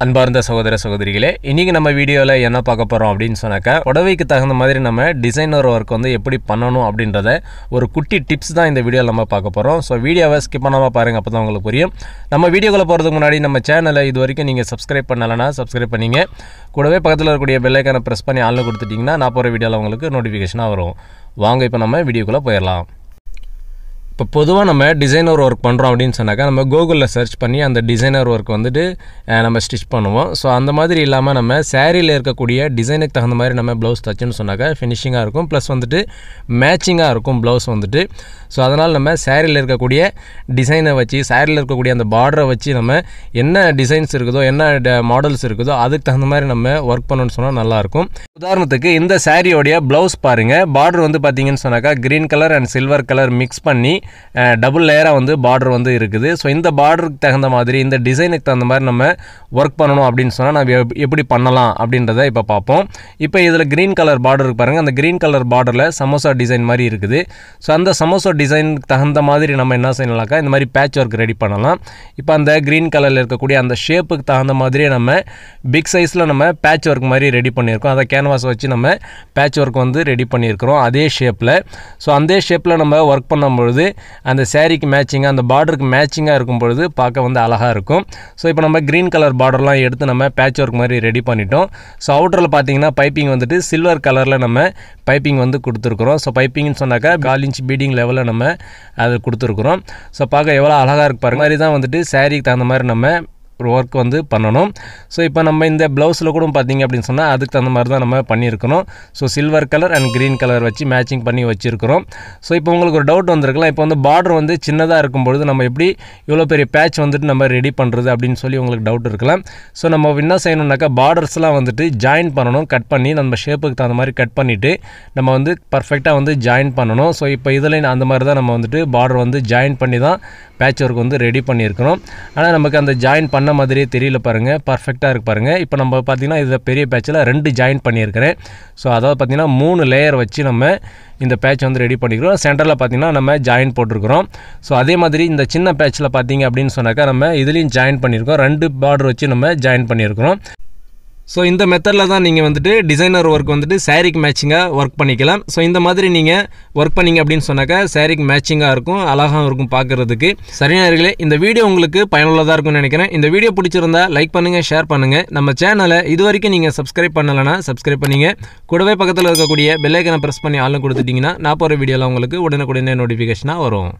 அன்பார்ந்த சகோதர சகோதரிகளே, இன்னைக்கு நம்ம வீடியோல என்ன பார்க்க போறோம் அப்படினு சொன்னாக்க, புடவைக்கு தகுந்த மாதிரி நம்ம டிசைனர் வர்க் வந்து எப்படி பண்ணனும் அப்படின்றத ஒரு குட்டி டிப்ஸ் தான் இந்த வீடியோல நம்ம பார்க்க போறோம். சோ வீடியோவை ஸ்கிப் பண்ணாம பாருங்க, அப்பதான் உங்களுக்கு புரியும். நம்ம வீடியோக்குள்ள போறதுக்கு முன்னாடி நம்ம சேனலை இதுவரைக்கும் நீங்க சப்ஸ்கிரைப் பண்ணலனா சப்ஸ்கிரைப் பண்ணீங்க. கூடவே பக்கத்துல இருக்கக்கூடிய பெல் ஐகானை பிரஸ் பண்ணி ஆல்ல கொடுத்துட்டீங்கன்னா நான் போற வீடியோல உங்களுக்கு நோட்டிஃபிகேஷனா வரும். வாங்க இப்போ நம்ம வீடியோக்குள்ள போயிரலாம். இப்போ பொதுவாக நம்ம டிசைனர் ஒர்க் பண்ணுறோம் அப்படின்னு சொன்னாக்கா நம்ம கூகுளில் சர்ச் பண்ணி அந்த டிசைனர் ஒர்க் வந்துட்டு நம்ம ஸ்டிச் பண்ணுவோம். ஸோ அந்த மாதிரி இல்லாமல் நம்ம சாரியில் இருக்கக்கூடிய டிசைனுக்கு தகுந்த மாதிரி நம்ம ப்ளவுஸ் தச்சுன்னு சொன்னாக்கா ஃபினிஷிங்காக இருக்கும், ப்ளஸ் வந்துட்டு மேட்சிங்காக இருக்கும் ப்ளவுஸ் வந்துட்டு. ஸோ அதனால் நம்ம சாரியில் இருக்கக்கூடிய டிசைனை வச்சு, சாரியில் இருக்கக்கூடிய அந்த பார்டரை வச்சு நம்ம என்ன டிசைன்ஸ் இருக்குதோ, என்ன மாடல்ஸ் இருக்குதோ அதுக்கு தகுந்த மாதிரி நம்ம ஒர்க் பண்ணணும்னு சொன்னால் நல்லாயிருக்கும். உதாரணத்துக்கு இந்த சாரியோடைய ப்ளவுஸ் பாருங்கள். பார்டர் வந்து பார்த்தீங்கன்னு சொன்னாக்கா green colour and silver colour mix பண்ணி டபுள் லேயராக வந்து பார்டர் வந்து இருக்குது. ஸோ இந்த பார்டருக்கு தகுந்த மாதிரி, இந்த டிசைனுக்கு தகுந்த மாதிரி நம்ம ஒர்க் பண்ணணும் அப்படின்னு சொன்னால் நம்ம எப்படி பண்ணலாம் அப்படின்றத இப்போ பார்ப்போம். இப்போ இதில் க்ரீன் கலர் பார்டருக்கு பாருங்கள். அந்த க்ரீன் கலர் பார்டரில் சமோசா டிசைன் மாதிரி இருக்குது. ஸோ அந்த சமோசா டிசைனுக்கு தகுந்த மாதிரி நம்ம என்ன செய்யலாம்க்கா, இந்த மாதிரி பேட்ச் ஒர்க் ரெடி பண்ணலாம். இப்போ அந்த க்ரீன் கலரில் இருக்கக்கூடிய அந்த ஷேப்புக்கு தகுந்த மாதிரியே நம்ம பிக் சைஸில் நம்ம பேட்ச் ஒர்க் மாதிரி ரெடி பண்ணியிருக்கோம். அதை கேன்வாஸ் வச்சு நம்ம பேட்ச் ஒர்க் வந்து ரெடி பண்ணியிருக்கிறோம் அதே ஷேப்பில். ஸோ அந்த ஷேப்பில் நம்ம ஒர்க் பண்ணும்பொழுது அந்த சாரிக்கு மேட்சிங்காக, அந்த பார்டருக்கு மேட்சிங்காக இருக்கும் பொழுது பார்க்க வந்து அழகாக இருக்கும். ஸோ இப்போ நம்ம க்ரீன் கலர் பார்டர்லாம் எடுத்து நம்ம பேட்ச் ஒர்க் மாதிரி ரெடி பண்ணிட்டோம். ஸோ அவுட்டரில் பார்த்தீங்கன்னா பைப்பிங் வந்துட்டு சில்வர் கலரில் நம்ம பைப்பிங் வந்து கொடுத்துருக்குறோம். ஸோ பைப்பிங்னு சொன்னாக்கா 4 இன்ச் பீடிங் லெவலில் நம்ம அது கொடுத்துருக்குறோம். ஸோ பார்க்க எவ்வளோ அழகாக இருக்கு பாருங்க. மாதிரி தான் வந்துட்டு சாரிக்கு தகுந்த மாதிரி நம்ம ஒர்க் வந்து பண்ணணும். ஸோ இப்போ நம்ம இந்த ப்ளவுஸில் கூட பார்த்தீங்க அப்படின்னு சொன்னால் அதுக்கு தகுந்த மாதிரி தான் நம்ம பண்ணியிருக்கணும். So silver colour and green colour வச்சு மேட்சிங் பண்ணி வச்சுருக்கிறோம். ஸோ இப்போ உங்களுக்கு ஒரு டவுட் வந்திருக்கலாம், இப்போ வந்து பார்டர் வந்து சின்னதாக இருக்கும்பொழுது நம்ம எப்படி இவ்வளோ பெரிய பேட்ச் வந்துட்டு நம்ம ரெடி பண்ணுறது அப்படின்னு சொல்லி உங்களுக்கு டவுட் இருக்கலாம். ஸோ நம்ம என்ன செய்யணும்னாக்கா, பார்டர்ஸ்லாம் வந்துட்டு ஜாயின் பண்ணணும். கட் பண்ணி நம்ம ஷேப்புக்கு தகுந்த மாதிரி கட் பண்ணிவிட்டு நம்ம வந்து பர்ஃபெக்டாக வந்து ஜாயின் பண்ணணும். ஸோ இப்போ இதில் அந்த மாதிரி தான் நம்ம வந்துட்டு பார்டர் வந்து ஜாயின் பண்ணி தான் பேட்ச் ஒர்க் வந்து ரெடி பண்ணியிருக்கிறோம். ஆனால் நமக்கு அந்த ஜாயின் பண்ண மாதிரியே தெரியல பாருங்கள், பர்ஃபெக்டாக இருக்கு பாருங்கள். இப்போ நம்ம பார்த்திங்கன்னா இதில் பெரிய பேட்சில் 2 ஜாயின் பண்ணியிருக்கிறேன். ஸோ அதாவது பார்த்திங்கன்னா 3 லேயர் வச்சு நம்ம இந்த பேட்ச் வந்து ரெடி பண்ணிக்கிறோம். சென்டரில் பார்த்திங்கன்னா நம்ம ஜாயின் போட்டிருக்கிறோம். ஸோ அதே மாதிரி இந்த சின்ன பேட்சில் பார்த்திங்க அப்படின்னு சொன்னாக்கா நம்ம இதுலேயும் ஜாயின் பண்ணியிருக்கோம். 2 பார்டர் வச்சு நம்ம ஜாயின் பண்ணியிருக்கிறோம். ஸோ இந்த மெத்தடில் தான் நீங்கள் வந்துட்டு டிசைனர் ஒர்க் வந்துட்டு சாரிக்கு மேட்சிங்காக ஒர்க் பண்ணிக்கலாம். ஸோ இந்த மாதிரி நீங்கள் ஒர்க் பண்ணிங்க அப்படின்னு சொன்னாக்கா சாரிக்கு மேட்சிங்காக இருக்கும், அழகாகவும் இருக்கும் பார்க்குறதுக்கு. சரியானவர்களே, இந்த வீடியோ உங்களுக்கு பயனுள்ளதாக இருக்கும்னு நினைக்கிறேன். இந்த வீடியோ பிடிச்சிருந்தா லைக் பண்ணுங்கள், ஷேர் பண்ணுங்கள். நம்ம சேனலை இது வரைக்கும் நீங்கள் சப்ஸ்கிரைப் பண்ணலைன்னா சப்ஸ்கிரைப் பண்ணிங்க. கூடவே பக்கத்தில் இருக்கக்கூடிய பெல் ஐகானை ப்ரெஸ் பண்ணி ஆல்னு கொடுத்துட்டிங்கன்னா நான் போகிற வீடியோவில் உங்களுக்கு உடனுக்குடனே நோட்டிஃபிகேஷனாக வரும்.